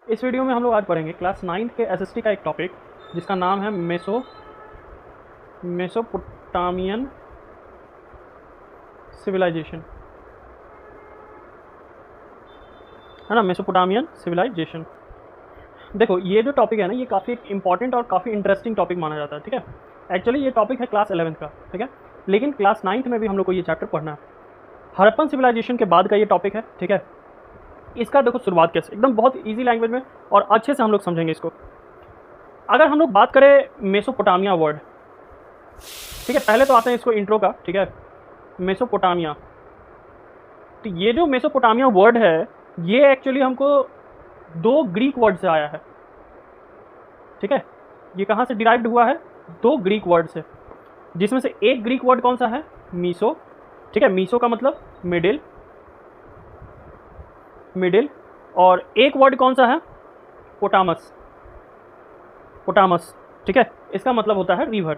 इस वीडियो में हम लोग आज पढ़ेंगे क्लास 9th के एसएसटी का एक टॉपिक जिसका नाम है मेसोपोटामियन सिविलाइजेशन, है ना। मेसोपोटामियन सिविलाइजेशन, देखो ये जो टॉपिक है ना, ये काफ़ी इंपॉर्टेंट और काफ़ी इंटरेस्टिंग टॉपिक माना जाता है, ठीक है। एक्चुअली ये टॉपिक है क्लास 11th का, ठीक है, लेकिन क्लास 9th में भी हम लोग को ये चैप्टर पढ़ना है। हड़प्पन सिविलाइजेशन के बाद का ये टॉपिक है, ठीक है। इसका देखो शुरुआत कैसे, एकदम बहुत इजी लैंग्वेज में और अच्छे से हम लोग समझेंगे इसको। अगर हम लोग बात करें मेसोपोटामिया वर्ड, ठीक है, पहले तो आते हैं इसको इंट्रो का, ठीक है। मेसोपोटामिया, तो ये जो मेसोपोटामिया वर्ड है ये एक्चुअली हमको दो ग्रीक वर्ड से आया है, ठीक है। ये कहाँ से डिराइव्ड हुआ है? दो ग्रीक वर्ड से, जिसमें से एक ग्रीक वर्ड कौन सा है? मीसो, ठीक है। मीसो का मतलब मिडिल, मिडिल, और एक वर्ड कौन सा है? पोटामस, पोटामस, ठीक है। इसका मतलब होता है रिवर।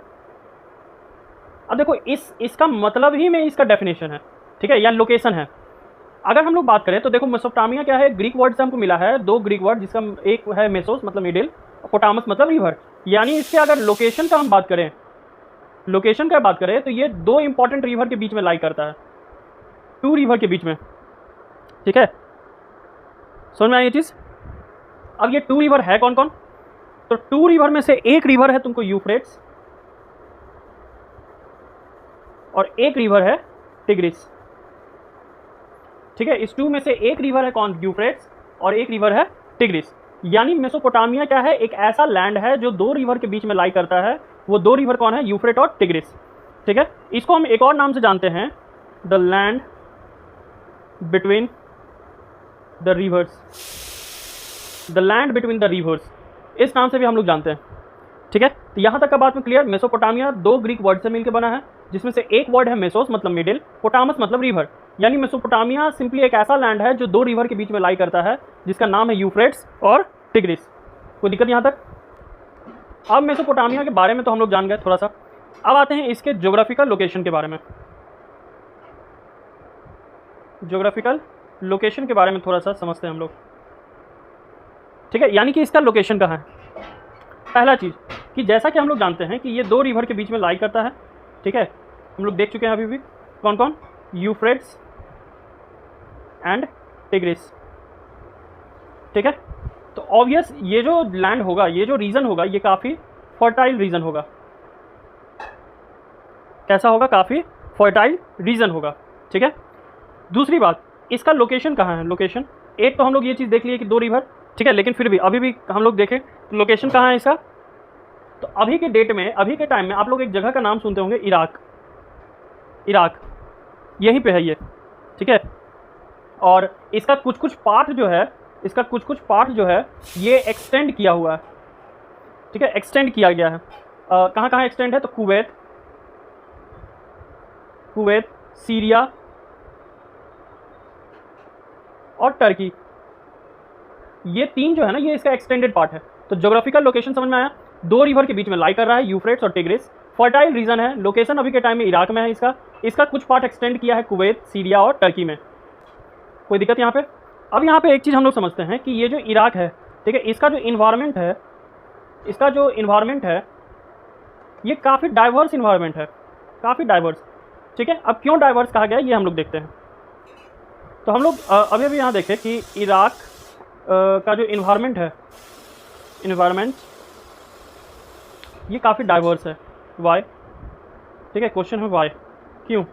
अब देखो इसका मतलब ही में इसका डेफिनेशन है, ठीक है, या लोकेशन है। अगर हम लोग बात करें तो देखो मेसोपोटामिया क्या है? ग्रीक वर्ड से हमको मिला है दो ग्रीक वर्ड, जिसका एक है मेसोस मतलब मिडिल, पोटामस मतलब रिवर। यानी इसके अगर लोकेशन का हम बात करें, लोकेशन का बात करें तो ये दो इंपॉर्टेंट रिवर के बीच में लाई करता है, टू रिवर के बीच में, ठीक है। समझ में आई ये चीज़? अब ये टू रिवर है कौन कौन? तो टू रिवर में से एक रिवर है तुमको यूफ्रेट्स और एक रिवर है टिग्रिस, ठीक है। इस टू में से एक रिवर है कौन? यूफ्रेट्स, और एक रिवर है टिग्रिस। यानी मेसोपोटामिया क्या है? एक ऐसा लैंड है जो दो रिवर के बीच में लाई करता है। वो दो रिवर कौन है? यूफ्रेट और टिग्रिस, ठीक है। इसको हम एक और नाम से जानते हैं, the land between the reverse, the land between the reverse, इस नाम से भी हम लोग जानते हैं, ठीक है। तो यहाँ तक का बात में क्लियर। मेसोपोटामिया दो ग्रीक वर्ड से मिलकर बना है, जिसमें से एक वर्ड है मेसोस मतलब मिडिल, पोटामस मतलब रिवर। यानी मेसोपोटामिया सिंपली एक ऐसा लैंड है जो दो रिवर के बीच में लाई करता है, जिसका नाम है यूफ्रेट्स और टिग्रिस। कोई दिक्कत यहाँ तक? अब मेसोपोटामिया के बारे में तो हम लोग जान गए थोड़ा सा। अब आते हैं इसके ज्योग्राफिकल लोकेशन के बारे में। ज्योग्राफिकल लोकेशन के बारे में थोड़ा सा समझते हैं हम लोग, ठीक है। यानी कि इसका लोकेशन कहाँ है? पहला चीज़ कि जैसा कि हम लोग जानते हैं कि ये दो रिवर के बीच में लाई करता है, ठीक है। हम लोग देख चुके हैं अभी भी, कौन कौन? यूफ्रेट्स एंड टिग्रिस, ठीक है। तो ऑब्वियस ये जो लैंड होगा, ये जो रीजन होगा, ये काफ़ी फर्टाइल रीजन होगा। कैसा होगा? काफ़ी फर्टाइल रीजन होगा, ठीक है। दूसरी बात, इसका लोकेशन कहाँ है? लोकेशन, एक तो हम लोग ये चीज़ देख लिए कि दो रिवर, ठीक है, लेकिन फिर भी अभी भी हम लोग देखें तो लोकेशन कहाँ है इसका? तो अभी के डेट में, अभी के टाइम में आप लोग एक जगह का नाम सुनते होंगे, इराक। इराक यहीं पे है ये, ठीक है। और इसका कुछ कुछ पार्ट जो है, इसका कुछ कुछ पार्ट जो है ये एक्सटेंड किया हुआ है, ठीक है, एक्सटेंड किया गया है। कहाँ कहाँ एक्सटेंड है? तो कुवैत, कुवैत, सीरिया और टर्की, ये तीन जो है ना, ये इसका एक्सटेंडेड पार्ट है। तो ज्योग्राफिकल लोकेशन समझ में आया? दो रिवर के बीच में लाई कर रहा है, यूफ्रेट्स और टिग्रिस। फर्टाइल रीजन है। लोकेशन अभी के टाइम में इराक में है इसका कुछ पार्ट एक्सटेंड किया है कुवैत, सीरिया और टर्की में। कोई दिक्कत यहाँ पे? अब यहाँ पे एक चीज़ हम लोग समझते हैं कि ये जो इराक है, ठीक है, इसका जो इन्वायरमेंट है, इसका जो इन्वायरमेंट है ये काफ़ी डाइवर्स इन्वायरमेंट है, काफ़ी डाइवर्स, ठीक है। अब क्यों डाइवर्स कहा गया ये हम लोग देखते हैं। तो हम लोग अभी अभी यहाँ देखें कि इराक का जो इन्वायरमेंट है, इन्वायरमेंट ये काफ़ी डाइवर्स है। वाई? ठीक है, क्वेश्चन है वाई, क्यों,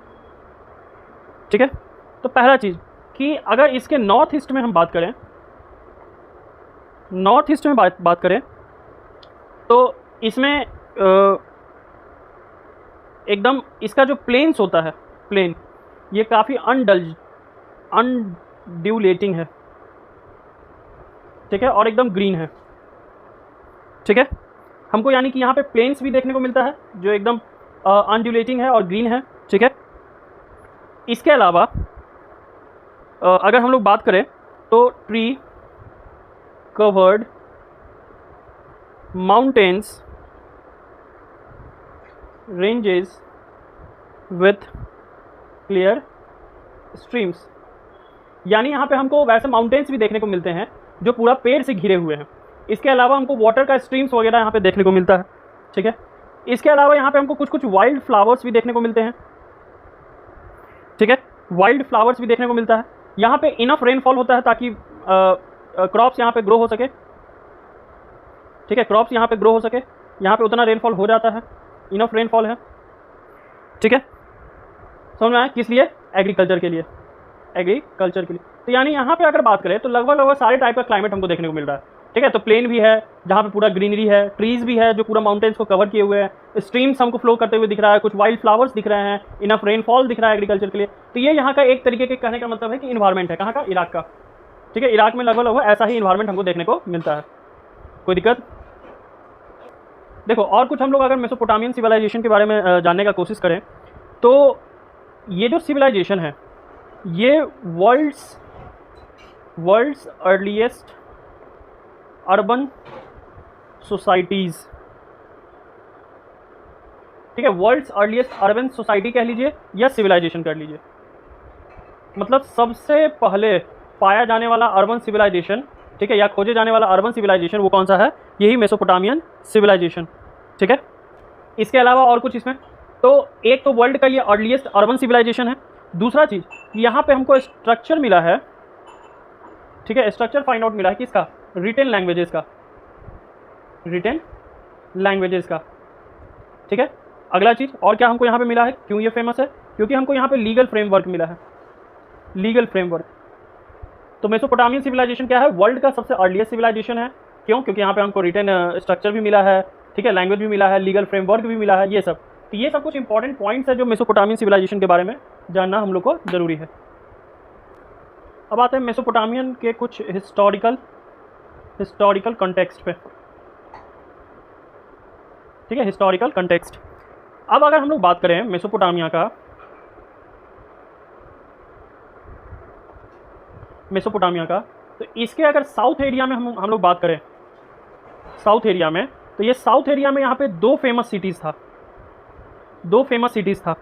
ठीक है। तो पहला चीज़ कि अगर इसके नॉर्थ ईस्ट में हम बात करें, नॉर्थ ईस्ट में बात करें तो इसमें एकदम इसका जो प्लेन्स होता है, प्लेन, ये काफ़ी अनड्यूलेटिंग है, ठीक है, और एकदम ग्रीन है, ठीक है। हमको यानी कि यहाँ पे प्लेन्स भी देखने को मिलता है जो एकदम अनड्यूलेटिंग है और ग्रीन है, ठीक है। इसके अलावा अगर हम लोग बात करें तो tree covered mountains ranges with clear streams, यानी यहाँ पे हमको वैसे माउंटेन्स भी देखने को मिलते हैं जो पूरा पेड़ से घिरे हुए हैं। इसके अलावा हमको वाटर का स्ट्रीम्स वगैरह यहाँ पे देखने को मिलता है, ठीक है। इसके अलावा यहाँ पे हमको कुछ कुछ वाइल्ड फ्लावर्स भी देखने को मिलते हैं, ठीक है, वाइल्ड फ्लावर्स भी देखने को मिलता है। यहाँ पे इनफ रेनफॉल होता है ताकि क्रॉप्स यहाँ पे ग्रो हो सके, ठीक है, क्रॉप्स यहाँ पे ग्रो हो सके। यहाँ पे उतना रेनफॉल हो जाता है, इनफ रेनफॉल है, ठीक है। समझ में आया? किस लिए? एग्रीकल्चर के लिए, एग्रीकल्चर के लिए। तो यानी यहाँ पे अगर बात करें तो लगभग सारे टाइप का क्लाइमेट हमको देखने को मिल रहा है, ठीक है। तो प्लेन भी है जहाँ पे पूरा ग्रीनरी है, ट्रीज भी है जो पूरा माउंटेन्स को कवर किए हुए हैं, स्ट्रीम्स हमको फ्लो करते हुए दिख रहा है, कुछ वाइल्ड फ्लावर्स दिख रहे हैं, इनफ रेनफॉल दिख रहा है एग्रीकल्चर के लिए। तो ये यहाँ का एक तरीके के कहने का मतलब है कि इन्वायरमेंट है, कहाँ का? इराक का, ठीक है। इराक में लगभग ऐसा ही इन्वायरमेंट हमको देखने को मिलता है। कोई दिक्कत? देखो, और कुछ हम लोग अगर मेसोपोटामियन सिविलाइजेशन के बारे में जानने का कोशिश करें तो ये जो सिविलाइजेशन है ये वर्ल्ड्स अर्लीस्ट अर्बन सोसाइटीज़, ठीक है, वर्ल्ड्स अर्लीस्ट अर्बन सोसाइटी कह लीजिए या सिविलाइजेशन कर लीजिए। मतलब सबसे पहले पाया जाने वाला अर्बन सिविलाइजेशन, ठीक है, या खोजे जाने वाला अर्बन सिविलाइजेशन वो कौन सा है? यही मेसोपोटामियन सिविलाइजेशन, ठीक है। इसके अलावा और कुछ इसमें, तो एक तो वर्ल्ड का ये अर्लीस्ट अर्बन सिविलाइजेशन है। दूसरा चीज़, यहाँ पे हमको स्ट्रक्चर मिला है, ठीक है, स्ट्रक्चर फाइंड आउट मिला है किसका? रिटन लैंग्वेजेस का, रिटन लैंग्वेजेस का, ठीक है। अगला चीज़ और क्या हमको यहाँ पे मिला है? क्यों ये फेमस है? क्योंकि हमको यहाँ पे लीगल फ्रेमवर्क मिला है, लीगल फ्रेमवर्क। तो मेसोपोटामियन सिविलाइजेशन क्या है? वर्ल्ड का सबसे अर्लीस्ट सिविलाइजेशन है। क्यों? क्योंकि यहाँ पे हमको रिटन स्ट्रक्चर भी मिला है, ठीक है, लैंग्वेज भी मिला है, लीगल फ्रेमवर्क भी मिला है, ये सब। तो ये सब कुछ इंपॉर्टेंट पॉइंट्स है जो मेसोपोटामियन सिविलाइजेशन के बारे में जानना हम लोग को जरूरी है। अब आते हैं मेसोपोटामियन के कुछ हिस्टोरिकल कॉन्टेक्स्ट पे, ठीक है, हिस्टोरिकल कॉन्टेक्स्ट। अब अगर हम लोग बात करें मेसोपोटामिया का, तो इसके अगर साउथ एरिया में हम लोग बात करें, साउथ एरिया में, तो ये साउथ एरिया में यहाँ पे दो फेमस सिटीज़ था,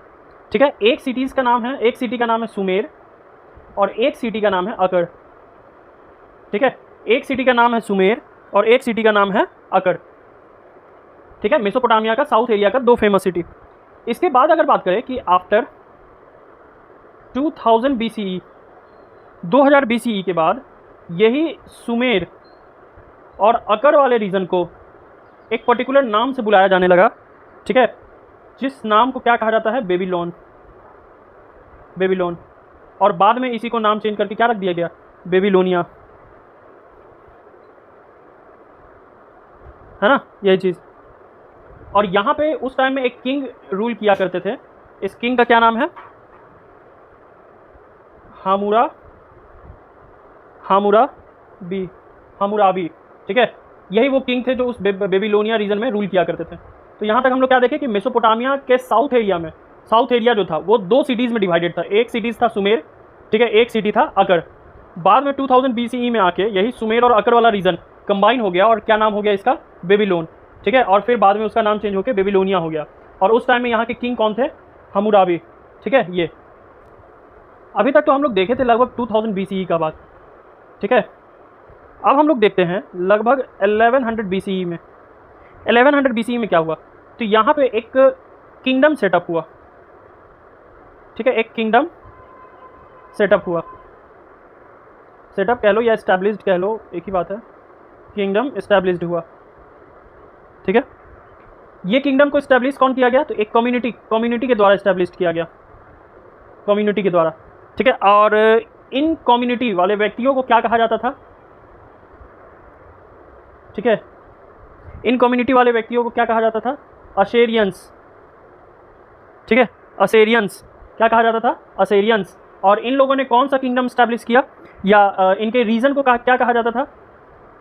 ठीक है। एक सिटी का नाम है सुमेर और एक सिटी का नाम है अकड़, ठीक है। एक सिटी का नाम है सुमेर और एक सिटी का नाम है अकड़, ठीक है। मेसोपोटामिया का साउथ एरिया का दो फेमस सिटी। इसके बाद अगर बात करें कि आफ्टर 2000 BCE, 2000 BCE के बाद यही सुमेर और अकड़ वाले रीजन को एक पर्टिकुलर नाम से बुलाया जाने लगा, ठीक है, जिस नाम को क्या कहा जाता है? बेबीलोन। और बाद में इसी को नाम चेंज करके क्या रख दिया गया? बेबीलोनिया, है ना, यही चीज़। और यहाँ पे उस टाइम में एक किंग रूल किया करते थे। इस किंग का क्या नाम है? हामुराबी, ठीक है। यही वो किंग थे जो उस बेबीलोनिया रीजन में रूल किया करते थे। तो यहाँ तक हम लोग क्या देखें कि मेसोपोटामिया के साउथ एरिया जो था वो दो सिटीज़ में डिवाइडेड था। एक सिटीज़ था सुमेर, ठीक है, एक सिटी था अकड़। बाद में 2000 BCE में आके यही सुमेर और अकड़ वाला रीजन कंबाइन हो गया और क्या नाम हो गया इसका? बेबीलोन, ठीक है। और फिर बाद में उसका नाम चेंज होकर बेबीलोनिया हो गया। और उस टाइम में यहाँ के किंग कौन थे? हम्मुराबी, ठीक है। ये अभी तक तो हम लोग देखे थे लगभग 2000 BCE का बात, ठीक है। अब हम लोग देखते हैं लगभग 1100 BCE में। 1100 BCE में क्या हुआ? तो यहाँ पे एक किंगडम सेटअप हुआ, ठीक है, एक किंगडम सेटअप हुआ। सेटअप कह लो या एस्टैब्लिश्ड कह लो, एक ही बात है। किंगडम एस्टैब्लिश्ड हुआ, ठीक है। ये किंगडम को एस्टैब्लिश कौन किया गया? तो एक कम्युनिटी के द्वारा एस्टैब्लिश किया गया, कम्युनिटी के द्वारा, ठीक है। और इन कम्युनिटी वाले व्यक्तियों को क्या कहा जाता था? ठीक है, इन कम्युनिटी वाले व्यक्तियों को क्या कहा जाता था? असेरियंस, ठीक है, असेरियंस। क्या कहा जाता था? असेरियंस। और इन लोगों ने कौन सा किंगडम एस्टैब्लिश किया, या इनके रीजन को क्या कहा जाता था?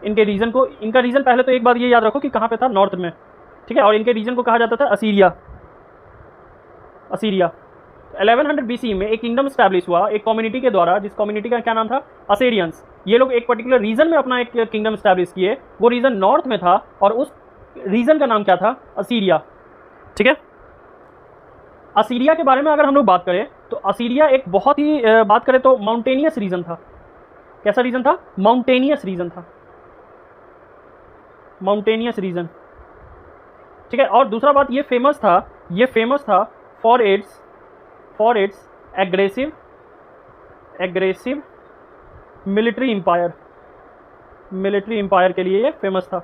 इनके रीजन को, इनका रीजन पहले तो एक बात ये याद रखो कि कहाँ पे था? नॉर्थ में, ठीक है। और इनके रीजन को कहा जाता था असीरिया। 1100 BC में एक किंगडम एस्टैब्लिश हुआ एक कम्युनिटी के द्वारा, जिस कम्युनिटी का क्या नाम था? असेरियंस। ये लोग एक पर्टिकुलर रीजन में अपना एक किंगडम एस्टैब्लिश किए, वो रीजन नॉर्थ में था और उस रीजन का नाम क्या था? असीरिया, ठीक है। असीरिया के बारे में अगर हम लोग बात करें तो असीरिया एक बहुत ही बात करें तो माउंटेनियस रीजन था, कैसा रीजन था? माउंटेनियस रीजन था, माउंटेनियस रीजन, ठीक है। और दूसरा बात, ये फेमस था for its aggressive military empire के लिए ये फेमस था,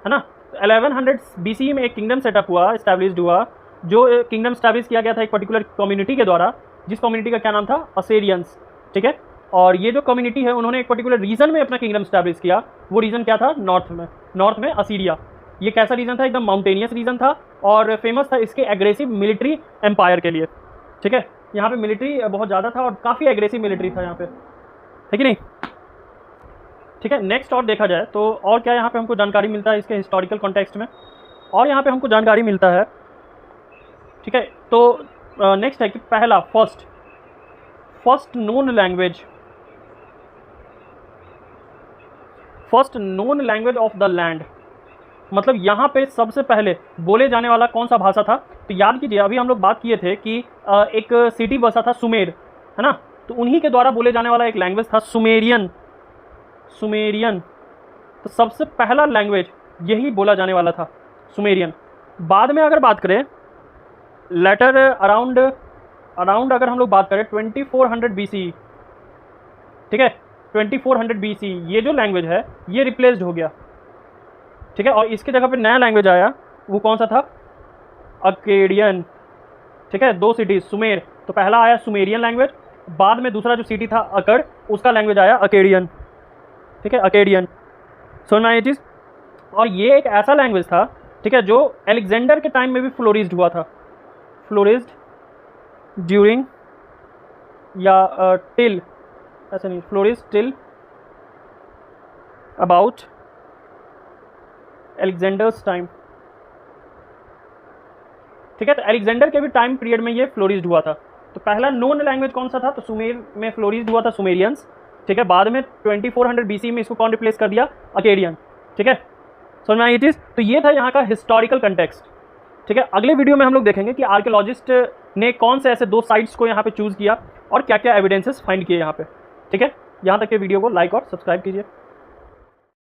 है ना। 1100 BC में एक किंगडम सेटअप हुआ, एस्टैब्लिश्ड हुआ, जो किंगडम एस्टैब्लिश किया गया था एक पर्टिकुलर कम्युनिटी के द्वारा, जिस कम्युनिटी का क्या नाम था? असेरियंस, ठीक है। और ये जो कम्युनिटी है उन्होंने एक पर्टिकुलर रीजन में अपना किंगडम एस्टैब्लिश किया। वो रीजन क्या था? नॉर्थ में असीरिया। ये कैसा रीजन था? एकदम माउंटेनियस रीजन था और फेमस था इसके एग्रेसिव मिलिट्री एम्पायर के लिए, ठीक है। यहाँ पे मिलिट्री बहुत ज़्यादा था और काफ़ी एग्रेसिव मिलिट्री था यहाँ पे, है कि नहीं, ठीक है। नेक्स्ट और देखा जाए तो और क्या यहाँ पे हमको जानकारी मिलता है इसके हिस्टोरिकल कॉन्टेक्स्ट में, और यहाँ पे हमको जानकारी मिलता है, ठीक है। तो नेक्स्ट है कि पहला first known language of the land, मतलब यहाँ पे सबसे पहले बोले जाने वाला कौन सा भाषा था? तो याद कीजिए, अभी हम लोग बात किए थे कि एक सिटी बसा था सुमेर, है ना, तो उन्हीं के द्वारा बोले जाने वाला एक लैंग्वेज था सुमेरियन। तो सबसे पहला लैंग्वेज यही बोला जाने वाला था, सुमेरियन। बाद में अगर बात करें लेटर अराउंड अगर हम लोग बात करें 2400 BC, ठीक है, 2400 BC ये जो लैंग्वेज है ये रिप्लेस्ड हो गया, ठीक है। और इसके जगह पे नया लैंग्वेज आया, वो कौन सा था? अकेडियन, ठीक है। 2 सिटीज सुमेर, तो पहला आया सुमेरियन लैंग्वेज, बाद में दूसरा जो सिटी था अकड़, उसका लैंग्वेज आया अकेडियन, ठीक है, अकेडियन। समझ में आया ये चीज़? और ये एक ऐसा लैंग्वेज था, ठीक है, जो अलेक्जेंडर के टाइम में भी फ्लोरिस्ड हुआ था, फ्लोरिस्ड ड्यूरिंग या टिल, ऐसा नहीं, flourished till about Alexander's time, ठीक है। तो अलेक्जेंडर के भी टाइम पीरियड में ये फ्लोरिस्ड हुआ था। तो पहला नोन लैंग्वेज कौन सा था? तो सुमेर में फ्लोरिस्ड हुआ था सुमेरियंस, ठीक है। बाद में 2400 BC में इसको कौन रिप्लेस कर दिया? अकेडियन, ठीक है। समझ में आई ये चीज़? तो ये था यहाँ का हिस्टोरिकल कंटेक्स्ट, ठीक है। अगले वीडियो में हम लोग देखेंगे कि आर्कियोलॉजिस्ट ने कौन से ऐसे 2 साइट्स को यहाँ पे चूज़ किया और क्या क्या एविडेंसेस फाइंड किए यहाँ पे, ठीक है। यहाँ तक के वीडियो को लाइक और सब्सक्राइब कीजिए।